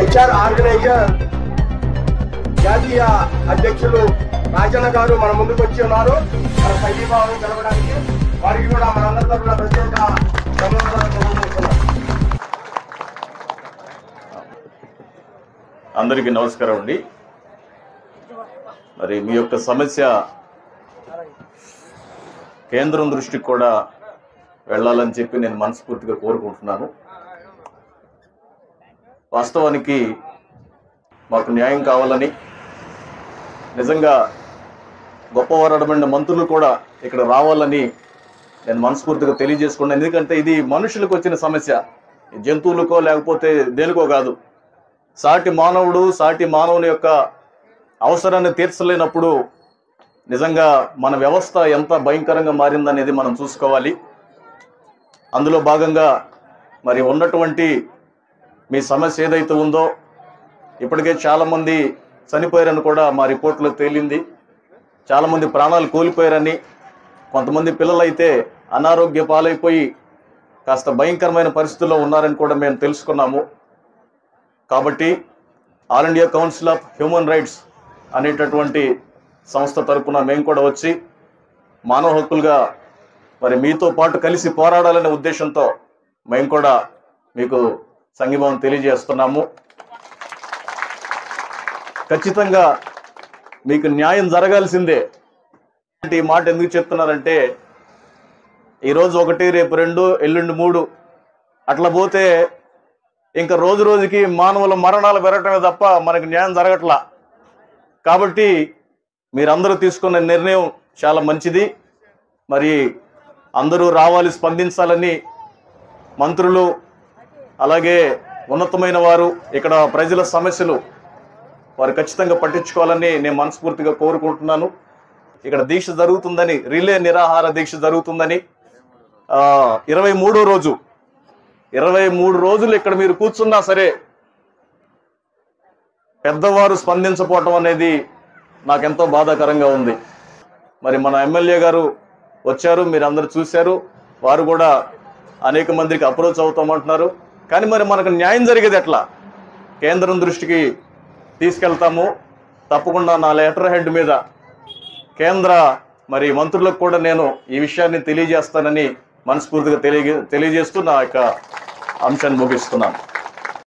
HR organiser జాతీయ అధ్యక్షులు రాజన్న గారు మన ముందుకు వచ్చి ఉన్నారు. మన సంఘీభావం జరగడానికి వారికి కూడా మనందరి తరఫున ప్రత్యేక ధన్యవాదాలు తెలియజేస్తున్నాం. అందరికీ నమస్కారం అండి. మరి మీ యొక్క సమస్య కేంద్రం దృష్టికి కూడా వెళ్ళాలని చెప్పి నేను మనస్ఫూర్తిగా కోరుకుంటున్నాను. వాస్తవానికి మాకు న్యాయం కావాలని నిజంగా గొప్పవారడమైన మంత్రులు కూడా ఇక్కడ రావాలని నేను మనస్ఫూర్తిగా తెలియజేసుకున్నాను. ఎందుకంటే ఇది మనుషులకు వచ్చిన సమస్య, జంతువులకో లేకపోతే దేనికో కాదు. సాటి మానవుని యొక్క అవసరాన్ని తీర్చలేనప్పుడు నిజంగా మన వ్యవస్థ ఎంత భయంకరంగా మారిందనేది మనం చూసుకోవాలి. అందులో భాగంగా మరి ఉన్నటువంటి మీ సమస్య ఏదైతే ఉందో ఇప్పటికే చాలామంది చనిపోయారని కూడా మా రిపోర్ట్లో తేలింది. చాలామంది ప్రాణాలు కోల్పోయారని, కొంతమంది పిల్లలైతే అనారోగ్య పాలైపోయి కాస్త భయంకరమైన పరిస్థితుల్లో ఉన్నారని కూడా మేము తెలుసుకున్నాము. కాబట్టి all India council of human rights అనేటటువంటి సంస్థ తరపున మేము కూడా వచ్చి మానవ హక్కులుగా మరి మీతో పాటు కలిసి పోరాడాలనే ఉద్దేశంతో మేము కూడా మీకు సంఘీభావం తెలియజేస్తున్నాము. ఖచ్చితంగా మీకు న్యాయం జరగాల్సిందే. ఈ మాట ఎందుకు చెప్తున్నారంటే ఈరోజు 1, రేపు 2, ఎల్లుండి 3 అట్లా పోతే ఇంకా రోజు రోజుకి మానవుల మరణాలు పెరగటమే తప్ప మనకు న్యాయం జరగట్లా. కాబట్టి మీరందరూ తీసుకున్న నిర్ణయం చాలా మంచిది. మరి అందరూ రావాలి, స్పందించాలని మంత్రులు అలాగే ఉన్నతమైన వారు ఇక్కడ ప్రజల సమస్యలు వారు ఖచ్చితంగా పట్టించుకోవాలని నేను మనస్ఫూర్తిగా కోరుకుంటున్నాను. ఇక్కడ దీక్ష జరుగుతుందని, రిలే నిరాహార దీక్ష జరుగుతుందని 23వ రోజు 23 రోజులు ఇక్కడ మీరు కూర్చున్నా సరే పెద్దవారు స్పందించకపోవటం అనేది నాకెంతో బాధాకరంగా ఉంది. మరి మన ఎమ్మెల్యే గారు వచ్చారు, మీరు అందరూ చూశారు. వారు కూడా అనేక మందికి అప్రోచ్ అవుతామంటున్నారు. కానీ మరి మనకు న్యాయం జరిగేది ఎట్లా? కేంద్రం దృష్టికి తీసుకెళ్తాము. తప్పకుండా నా లెటర్ హెడ్ మీద కేంద్ర మరి మంత్రులకు కూడా నేను ఈ విషయాన్ని తెలియజేస్తానని మనస్ఫూర్తిగా తెలియజేస్తూ నా యొక్క అంశాన్ని ముగిస్తున్నాను.